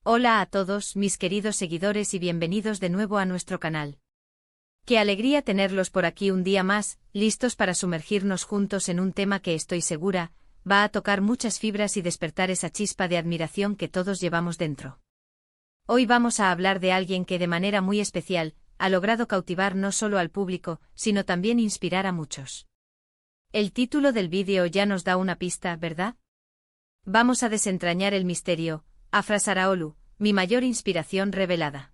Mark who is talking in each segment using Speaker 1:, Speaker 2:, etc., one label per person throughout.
Speaker 1: Hola a todos, mis queridos seguidores y bienvenidos de nuevo a nuestro canal. Qué alegría tenerlos por aquí un día más, listos para sumergirnos juntos en un tema que estoy segura, va a tocar muchas fibras y despertar esa chispa de admiración que todos llevamos dentro. Hoy vamos a hablar de alguien que de manera muy especial, ha logrado cautivar no solo al público, sino también inspirar a muchos. El título del vídeo ya nos da una pista, ¿verdad? Vamos a desentrañar el misterio. Afra Saraoglu, mi mayor inspiración revelada.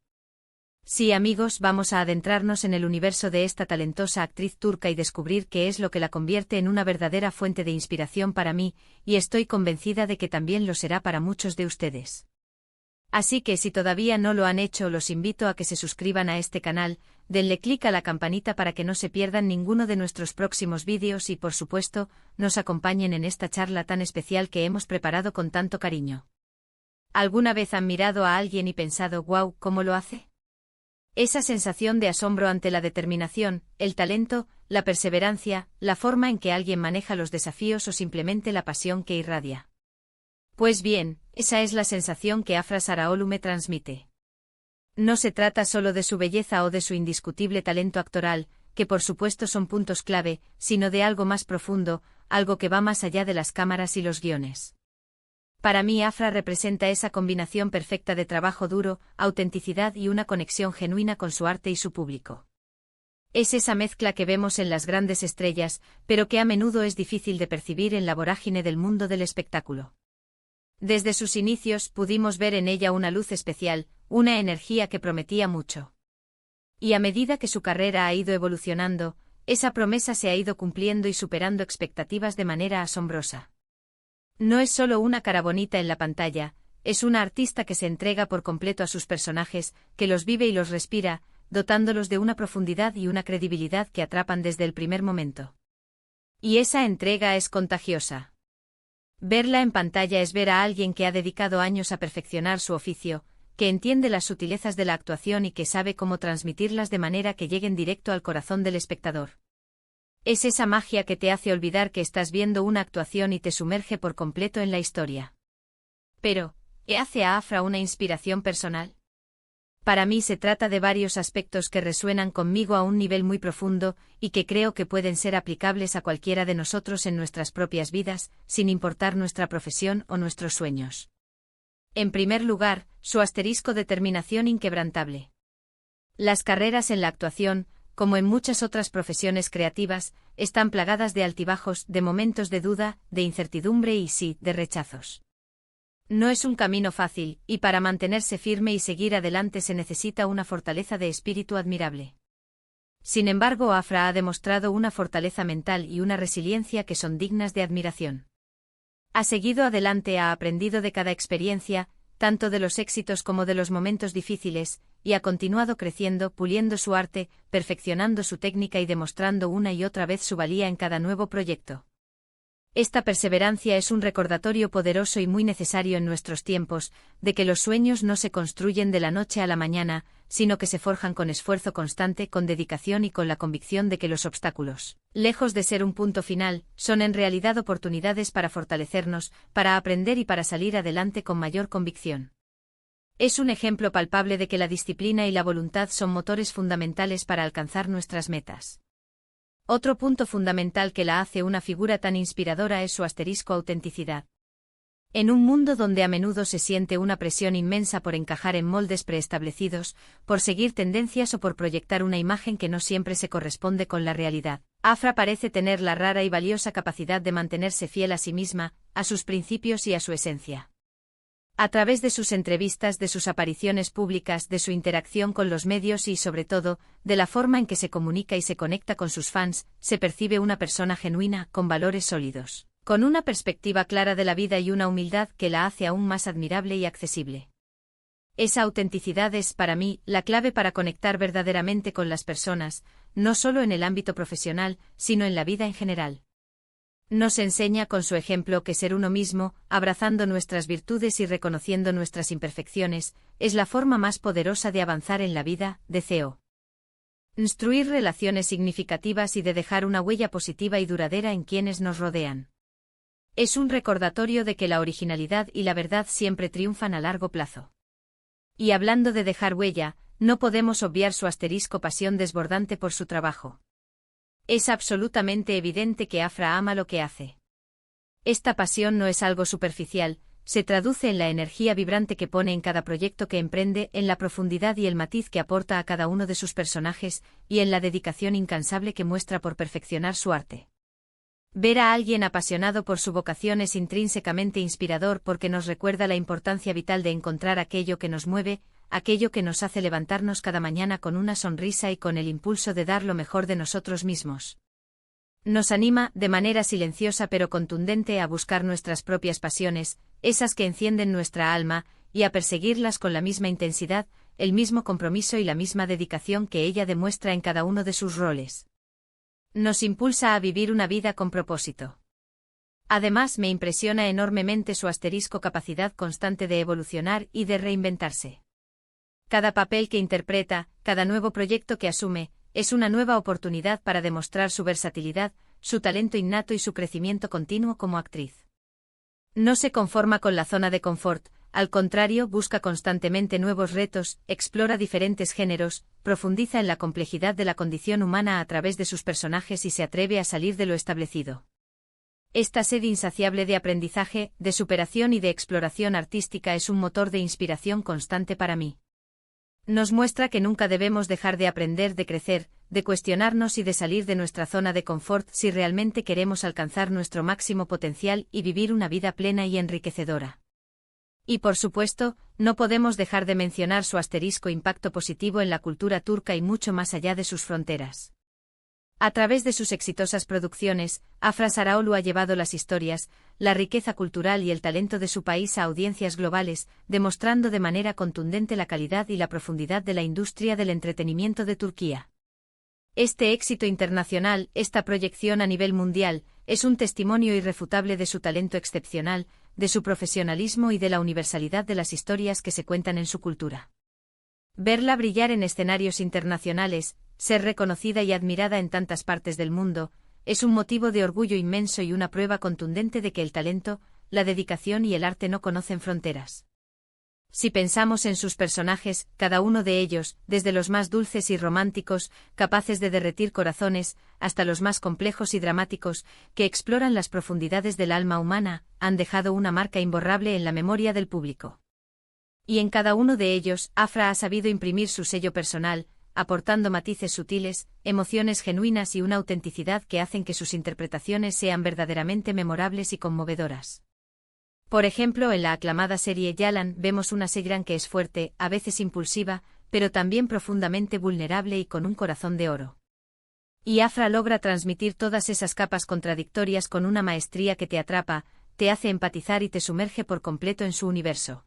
Speaker 1: Sí, amigos, vamos a adentrarnos en el universo de esta talentosa actriz turca y descubrir qué es lo que la convierte en una verdadera fuente de inspiración para mí, y estoy convencida de que también lo será para muchos de ustedes. Así que si todavía no lo han hecho, los invito a que se suscriban a este canal, denle clic a la campanita para que no se pierdan ninguno de nuestros próximos vídeos y, por supuesto, nos acompañen en esta charla tan especial que hemos preparado con tanto cariño. ¿Alguna vez han mirado a alguien y pensado, wow, ¿cómo lo hace? Esa sensación de asombro ante la determinación, el talento, la perseverancia, la forma en que alguien maneja los desafíos o simplemente la pasión que irradia. Pues bien, esa es la sensación que Afra Saraoglu me transmite. No se trata solo de su belleza o de su indiscutible talento actoral, que por supuesto son puntos clave, sino de algo más profundo, algo que va más allá de las cámaras y los guiones. Para mí Afra representa esa combinación perfecta de trabajo duro, autenticidad y una conexión genuina con su arte y su público. Es esa mezcla que vemos en las grandes estrellas, pero que a menudo es difícil de percibir en la vorágine del mundo del espectáculo. Desde sus inicios pudimos ver en ella una luz especial, una energía que prometía mucho. Y a medida que su carrera ha ido evolucionando, esa promesa se ha ido cumpliendo y superando expectativas de manera asombrosa. No es solo una cara bonita en la pantalla, es una artista que se entrega por completo a sus personajes, que los vive y los respira, dotándolos de una profundidad y una credibilidad que atrapan desde el primer momento. Y esa entrega es contagiosa. Verla en pantalla es ver a alguien que ha dedicado años a perfeccionar su oficio, que entiende las sutilezas de la actuación y que sabe cómo transmitirlas de manera que lleguen directo al corazón del espectador. Es esa magia que te hace olvidar que estás viendo una actuación y te sumerge por completo en la historia. Pero, ¿qué hace a Afra una inspiración personal? Para mí se trata de varios aspectos que resuenan conmigo a un nivel muy profundo y que creo que pueden ser aplicables a cualquiera de nosotros en nuestras propias vidas, sin importar nuestra profesión o nuestros sueños. En primer lugar, su determinación inquebrantable. Las carreras en la actuación, como en muchas otras profesiones creativas, están plagadas de altibajos, de momentos de duda, de incertidumbre y sí, de rechazos. No es un camino fácil, y para mantenerse firme y seguir adelante se necesita una fortaleza de espíritu admirable. Sin embargo, Afra ha demostrado una fortaleza mental y una resiliencia que son dignas de admiración. Ha seguido adelante, ha aprendido de cada experiencia, tanto de los éxitos como de los momentos difíciles, y ha continuado creciendo, puliendo su arte, perfeccionando su técnica y demostrando una y otra vez su valía en cada nuevo proyecto. Esta perseverancia es un recordatorio poderoso y muy necesario en nuestros tiempos, de que los sueños no se construyen de la noche a la mañana, sino que se forjan con esfuerzo constante, con dedicación y con la convicción de que los obstáculos, lejos de ser un punto final, son en realidad oportunidades para fortalecernos, para aprender y para salir adelante con mayor convicción. Es un ejemplo palpable de que la disciplina y la voluntad son motores fundamentales para alcanzar nuestras metas. Otro punto fundamental que la hace una figura tan inspiradora es su autenticidad. En un mundo donde a menudo se siente una presión inmensa por encajar en moldes preestablecidos, por seguir tendencias o por proyectar una imagen que no siempre se corresponde con la realidad, Afra parece tener la rara y valiosa capacidad de mantenerse fiel a sí misma, a sus principios y a su esencia. A través de sus entrevistas, de sus apariciones públicas, de su interacción con los medios y, sobre todo, de la forma en que se comunica y se conecta con sus fans, se percibe una persona genuina, con valores sólidos, con una perspectiva clara de la vida y una humildad que la hace aún más admirable y accesible. Esa autenticidad es, para mí, la clave para conectar verdaderamente con las personas, no solo en el ámbito profesional, sino en la vida en general. Nos enseña con su ejemplo que ser uno mismo, abrazando nuestras virtudes y reconociendo nuestras imperfecciones, es la forma más poderosa de avanzar en la vida, de construir relaciones significativas y de dejar una huella positiva y duradera en quienes nos rodean. Es un recordatorio de que la originalidad y la verdad siempre triunfan a largo plazo. Y hablando de dejar huella, no podemos obviar su asterisco pasión desbordante por su trabajo. Es absolutamente evidente que Afra ama lo que hace. Esta pasión no es algo superficial, se traduce en la energía vibrante que pone en cada proyecto que emprende, en la profundidad y el matiz que aporta a cada uno de sus personajes, y en la dedicación incansable que muestra por perfeccionar su arte. Ver a alguien apasionado por su vocación es intrínsecamente inspirador porque nos recuerda la importancia vital de encontrar aquello que nos mueve, aquello que nos hace levantarnos cada mañana con una sonrisa y con el impulso de dar lo mejor de nosotros mismos. Nos anima, de manera silenciosa pero contundente, a buscar nuestras propias pasiones, esas que encienden nuestra alma, y a perseguirlas con la misma intensidad, el mismo compromiso y la misma dedicación que ella demuestra en cada uno de sus roles. Nos impulsa a vivir una vida con propósito. Además, me impresiona enormemente su asterisco capacidad constante de evolucionar y de reinventarse. Cada papel que interpreta, cada nuevo proyecto que asume, es una nueva oportunidad para demostrar su versatilidad, su talento innato y su crecimiento continuo como actriz. No se conforma con la zona de confort, al contrario, busca constantemente nuevos retos, explora diferentes géneros, profundiza en la complejidad de la condición humana a través de sus personajes y se atreve a salir de lo establecido. Esta sed insaciable de aprendizaje, de superación y de exploración artística es un motor de inspiración constante para mí. Nos muestra que nunca debemos dejar de aprender, de crecer, de cuestionarnos y de salir de nuestra zona de confort si realmente queremos alcanzar nuestro máximo potencial y vivir una vida plena y enriquecedora. Y por supuesto, no podemos dejar de mencionar su asterisco impacto positivo en la cultura turca y mucho más allá de sus fronteras. A través de sus exitosas producciones, Afra Saraaoğlu ha llevado las historias, la riqueza cultural y el talento de su país a audiencias globales, demostrando de manera contundente la calidad y la profundidad de la industria del entretenimiento de Turquía. Este éxito internacional, esta proyección a nivel mundial, es un testimonio irrefutable de su talento excepcional, de su profesionalismo y de la universalidad de las historias que se cuentan en su cultura. Verla brillar en escenarios internacionales, ser reconocida y admirada en tantas partes del mundo, es un motivo de orgullo inmenso y una prueba contundente de que el talento, la dedicación y el arte no conocen fronteras. Si pensamos en sus personajes, cada uno de ellos, desde los más dulces y románticos, capaces de derretir corazones, hasta los más complejos y dramáticos, que exploran las profundidades del alma humana, han dejado una marca imborrable en la memoria del público. Y en cada uno de ellos, Afra ha sabido imprimir su sello personal, aportando matices sutiles, emociones genuinas y una autenticidad que hacen que sus interpretaciones sean verdaderamente memorables y conmovedoras. Por ejemplo, en la aclamada serie Yalan vemos una Seyran que es fuerte, a veces impulsiva, pero también profundamente vulnerable y con un corazón de oro. Y Afra logra transmitir todas esas capas contradictorias con una maestría que te atrapa, te hace empatizar y te sumerge por completo en su universo.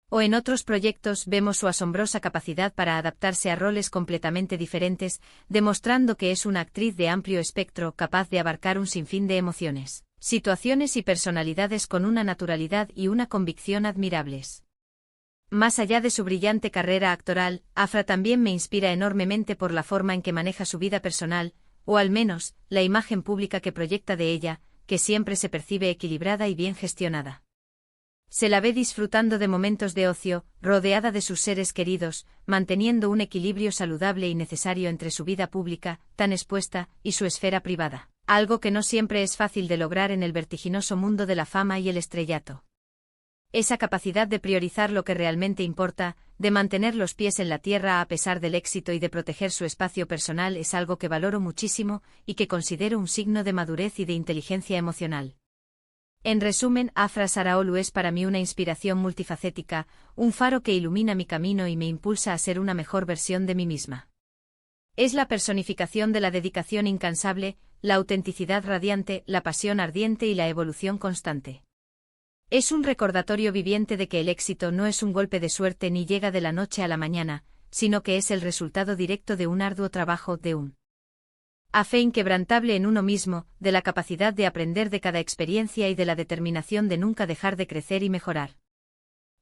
Speaker 1: O en otros proyectos vemos su asombrosa capacidad para adaptarse a roles completamente diferentes, demostrando que es una actriz de amplio espectro capaz de abarcar un sinfín de emociones, situaciones y personalidades con una naturalidad y una convicción admirables. Más allá de su brillante carrera actoral, Afra también me inspira enormemente por la forma en que maneja su vida personal, o al menos, la imagen pública que proyecta de ella, que siempre se percibe equilibrada y bien gestionada. Se la ve disfrutando de momentos de ocio, rodeada de sus seres queridos, manteniendo un equilibrio saludable y necesario entre su vida pública, tan expuesta, y su esfera privada, algo que no siempre es fácil de lograr en el vertiginoso mundo de la fama y el estrellato. Esa capacidad de priorizar lo que realmente importa, de mantener los pies en la tierra a pesar del éxito y de proteger su espacio personal es algo que valoro muchísimo y que considero un signo de madurez y de inteligencia emocional. En resumen, Afra Saraaoğlu es para mí una inspiración multifacética, un faro que ilumina mi camino y me impulsa a ser una mejor versión de mí misma. Es la personificación de la dedicación incansable, la autenticidad radiante, la pasión ardiente y la evolución constante. Es un recordatorio viviente de que el éxito no es un golpe de suerte ni llega de la noche a la mañana, sino que es el resultado directo de un arduo trabajo, de un a fe inquebrantable en uno mismo, de la capacidad de aprender de cada experiencia y de la determinación de nunca dejar de crecer y mejorar.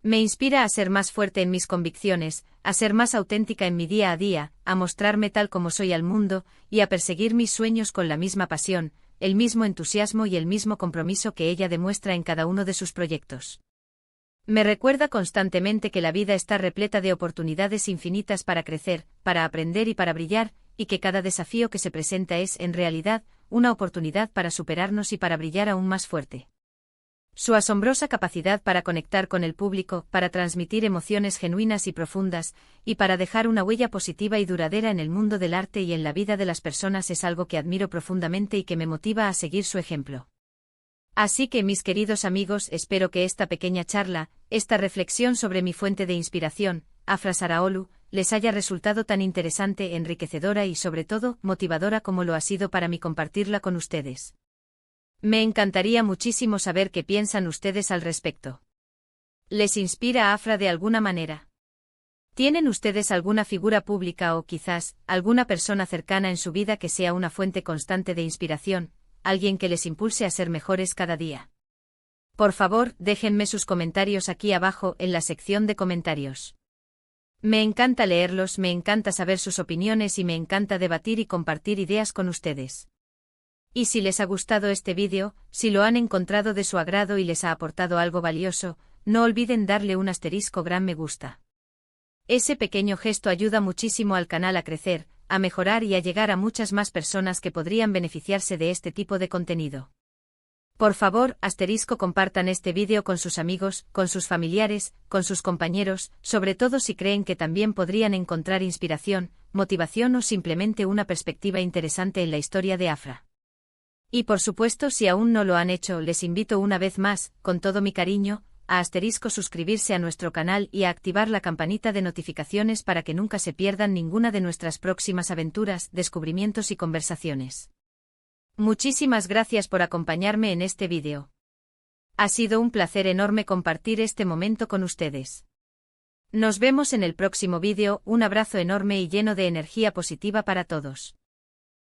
Speaker 1: Me inspira a ser más fuerte en mis convicciones, a ser más auténtica en mi día a día, a mostrarme tal como soy al mundo, y a perseguir mis sueños con la misma pasión, el mismo entusiasmo y el mismo compromiso que ella demuestra en cada uno de sus proyectos. Me recuerda constantemente que la vida está repleta de oportunidades infinitas para crecer, para aprender y para brillar, y que cada desafío que se presenta es, en realidad, una oportunidad para superarnos y para brillar aún más fuerte. Su asombrosa capacidad para conectar con el público, para transmitir emociones genuinas y profundas, y para dejar una huella positiva y duradera en el mundo del arte y en la vida de las personas es algo que admiro profundamente y que me motiva a seguir su ejemplo. Así que, mis queridos amigos, espero que esta pequeña charla, esta reflexión sobre mi fuente de inspiración, Afra Saraolu, les haya resultado tan interesante, enriquecedora y sobre todo, motivadora como lo ha sido para mí compartirla con ustedes. Me encantaría muchísimo saber qué piensan ustedes al respecto. ¿Les inspira Afra de alguna manera? ¿Tienen ustedes alguna figura pública o quizás, alguna persona cercana en su vida que sea una fuente constante de inspiración, alguien que les impulse a ser mejores cada día? Por favor, déjenme sus comentarios aquí abajo en la sección de comentarios. Me encanta leerlos, me encanta saber sus opiniones y me encanta debatir y compartir ideas con ustedes. Y si les ha gustado este vídeo, si lo han encontrado de su agrado y les ha aportado algo valioso, no olviden darle un gran me gusta. Ese pequeño gesto ayuda muchísimo al canal a crecer, a mejorar y a llegar a muchas más personas que podrían beneficiarse de este tipo de contenido. Por favor, compartan este vídeo con sus amigos, con sus familiares, con sus compañeros, sobre todo si creen que también podrían encontrar inspiración, motivación o simplemente una perspectiva interesante en la historia de Afra. Y por supuesto, si aún no lo han hecho, les invito una vez más, con todo mi cariño, a suscribirse a nuestro canal y a activar la campanita de notificaciones para que nunca se pierdan ninguna de nuestras próximas aventuras, descubrimientos y conversaciones. Muchísimas gracias por acompañarme en este vídeo. Ha sido un placer enorme compartir este momento con ustedes. Nos vemos en el próximo vídeo, un abrazo enorme y lleno de energía positiva para todos.